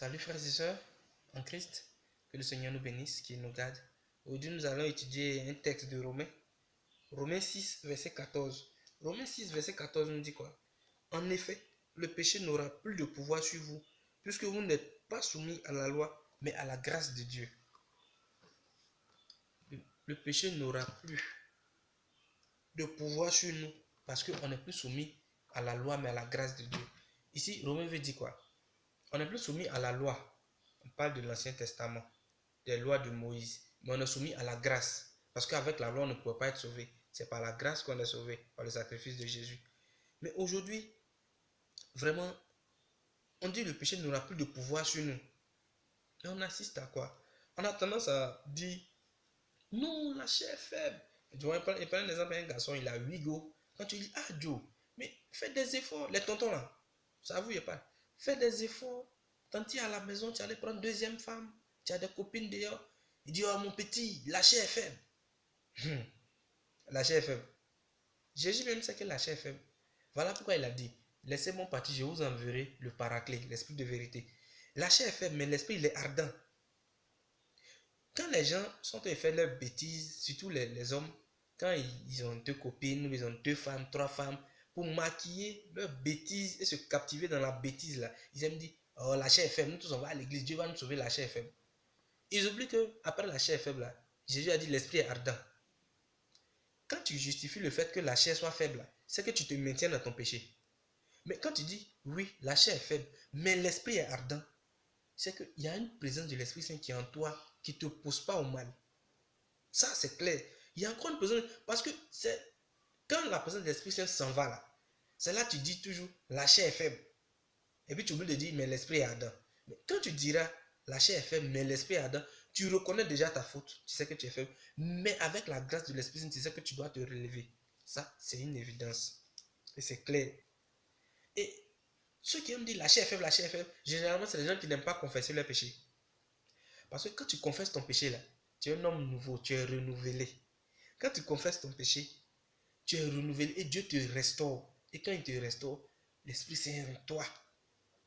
Salut frères et sœurs en Christ, que le Seigneur nous bénisse, qu'il nous garde. Aujourd'hui nous allons étudier un texte de Romains, Romains 6 verset 14. Romains 6 verset 14 nous dit quoi? En effet, le péché n'aura plus de pouvoir sur vous, puisque vous n'êtes pas soumis à la loi, mais à la grâce de Dieu. Le péché n'aura plus de pouvoir sur nous, parce qu'on n'est plus soumis à la loi, mais à la grâce de Dieu. Ici, Romains veut dire quoi? On n'est plus soumis à la loi. On parle de l'Ancien Testament, des lois de Moïse. Mais on est soumis à la grâce. Parce qu'avec la loi, on ne pouvait pas être sauvé. C'est par la grâce qu'on est sauvé, par le sacrifice de Jésus. Mais aujourd'hui, vraiment, on dit que le péché n'aura plus de pouvoir sur nous. Et on assiste à quoi? On a tendance à dire, non, la chair est faible. Tu vois, il prend un exemple, un garçon, il a 8 go. Quand tu dis, ah Joe, mais fais des efforts. Les tontons là, ça vous y est pas. Fais des efforts. Quand tu es à la maison, tu allais prendre deuxième femme. Tu as des copines dehors. Il dit, oh mon petit, la chair est faible. La chair est faible. Jésus même sait que la chair est faible. Voilà pourquoi il a dit, laissez-moi partir, je vous enverrai le paraclet, l'esprit de vérité. La chair est faible, mais l'esprit il est ardent. Quand les gens sont en train de faire leurs bêtises, surtout les hommes, quand ils ont 2 copines, ou ils ont 2 femmes, 3 femmes, pour maquiller leurs bêtises et se captiver dans la bêtise là, ils aiment dire, oh la chair est faible, nous tous on va à l'église, Dieu va nous sauver, la chair est faible. Ils oublient que après la chair est faible là, Jésus a dit l'esprit est ardent. Quand tu justifies le fait que la chair soit faible, c'est que tu te maintiens dans ton péché. Mais quand tu dis, oui, la chair est faible, mais l'esprit est ardent, c'est qu'il y a une présence de l'Esprit Saint qui est en toi, qui ne te pousse pas au mal. Ça, c'est clair. Il y a encore une présence, parce que c'est quand la présence de l'Esprit Saint s'en va là, c'est là que tu dis toujours, la chair est faible. Et puis tu oublies de dire, mais l'esprit est ardent. Mais quand tu diras, la chair est faible, mais l'esprit est ardent, tu reconnais déjà ta faute, tu sais que tu es faible. Mais avec la grâce de l'Esprit Saint, tu sais que tu dois te relever. Ça, c'est une évidence. Et c'est clair. Et ceux qui aiment dire la chair est faible, généralement, c'est les gens qui n'aiment pas confesser leur péché. Parce que quand tu confesses ton péché là, tu es un homme nouveau, tu es renouvelé. Quand tu confesses ton péché, tu es renouvelé et Dieu te restaure. Et quand il te restaure, l'Esprit Saint est en toi.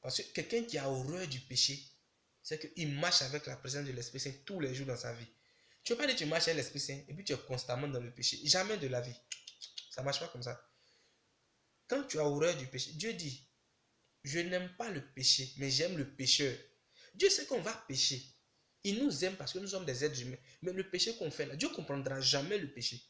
Parce que quelqu'un qui a horreur du péché, c'est qu'il marche avec la présence de l'Esprit Saint tous les jours dans sa vie. Tu ne peux pas dire que tu marches avec l'Esprit Saint et puis tu es constamment dans le péché. Jamais de la vie. Ça ne marche pas comme ça. Quand tu as horreur du péché, Dieu dit, je n'aime pas le péché, mais j'aime le pécheur. Dieu sait qu'on va pécher. Il nous aime parce que nous sommes des êtres humains. Mais le péché qu'on fait là, Dieu ne comprendra jamais le péché.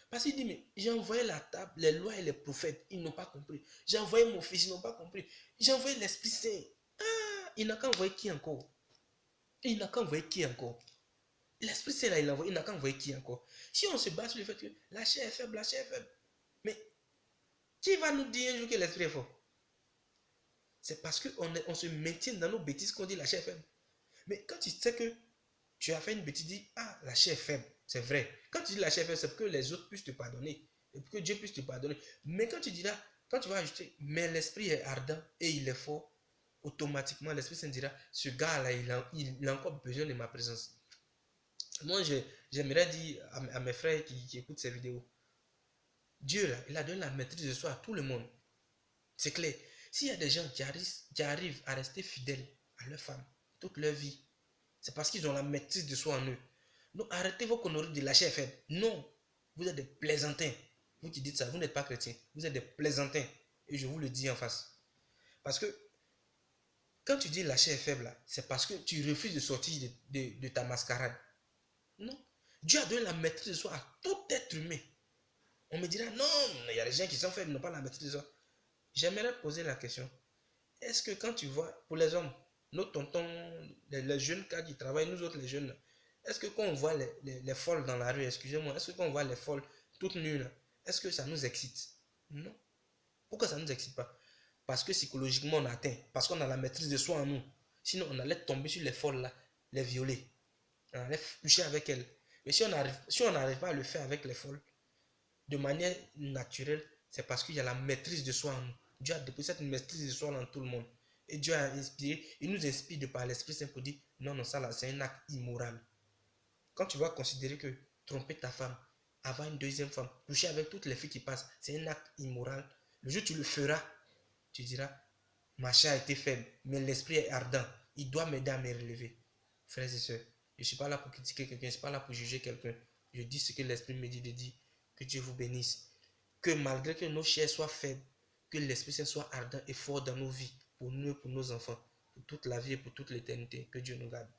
Parce qu'il dit, mais j'ai envoyé la table, les lois et les prophètes, ils n'ont pas compris. J'ai envoyé mon fils, ils n'ont pas compris. J'ai envoyé l'Esprit Saint. Ah, il n'a qu'à envoyer qui encore? Il n'a qu'à envoyer qui encore? L'Esprit Saint là, il n'a qu'à envoyer qui encore? Si on se base sur le fait que la chair est faible, la chair est faible. Mais qui va nous dire un jour que l'Esprit est fort? C'est parce qu'on se maintient dans nos bêtises qu'on dit la chair est faible. Mais quand tu sais que tu as fait une bêtise, tu dis, ah, la chair est faible. C'est vrai. Quand tu dis la chair est faible, c'est pour que les autres puissent te pardonner. Et pour que Dieu puisse te pardonner. Mais quand tu diras, quand tu vas ajouter, mais l'esprit est ardent et il est fort, automatiquement, l'Esprit Saint dira, ce gars-là, il a encore besoin de ma présence. Moi, j'aimerais dire à mes frères qui écoutent ces vidéos, Dieu, là, il a donné la maîtrise de soi à tout le monde. C'est clair. S'il y a des gens qui arrivent à rester fidèles à leur femme toute leur vie, c'est parce qu'ils ont la maîtrise de soi en eux. Donc arrêtez vos conneries de la chair faible. Non, vous êtes des plaisantins. Vous qui dites ça, vous n'êtes pas chrétien. Vous êtes des plaisantins. Et je vous le dis en face. Parce que quand tu dis la chair est faible, c'est parce que tu refuses de sortir de ta mascarade. Non. Dieu a donné la maîtrise de soi à tout être humain. On me dira, non, il y a des gens qui sont faibles, ils n'ont pas la maîtrise de soi. J'aimerais poser la question. Est-ce que quand tu vois, pour les hommes, nos tontons, les jeunes cas qui travaillent, nous autres les jeunes, est-ce que quand on voit les folles dans la rue, excusez-moi, est-ce que quand on voit les folles toutes nues, est-ce que ça nous excite? Non. Pourquoi ça ne nous excite pas? Parce que psychologiquement on a atteint, parce qu'on a la maîtrise de soi en nous. Sinon on allait tomber sur les folles là, les violer. On allait coucher avec elles. Mais si on n'arrive pas à le faire avec les folles, de manière naturelle, c'est parce qu'il y a la maîtrise de soi en nous. Dieu a déposé cette maîtrise de soi dans tout le monde. Et Dieu a inspiré, il nous inspire de par l'Esprit Saint pour dire, non, non, ça là, c'est un acte immoral. Quand tu vas considérer que tromper ta femme, avoir une deuxième femme, coucher avec toutes les filles qui passent, c'est un acte immoral, le jour où tu le feras, tu diras, ma chair a été faible, mais l'esprit est ardent. il doit m'aider à me relever. Frères et sœurs, je ne suis pas là pour critiquer quelqu'un, je ne suis pas là pour juger quelqu'un. Je dis ce que l'Esprit me dit de dire. Que Dieu vous bénisse. Que malgré que nos chairs soient faibles, que l'Esprit Saint soit ardent et fort dans nos vies, pour nous et pour nos enfants, pour toute la vie et pour toute l'éternité. Que Dieu nous garde.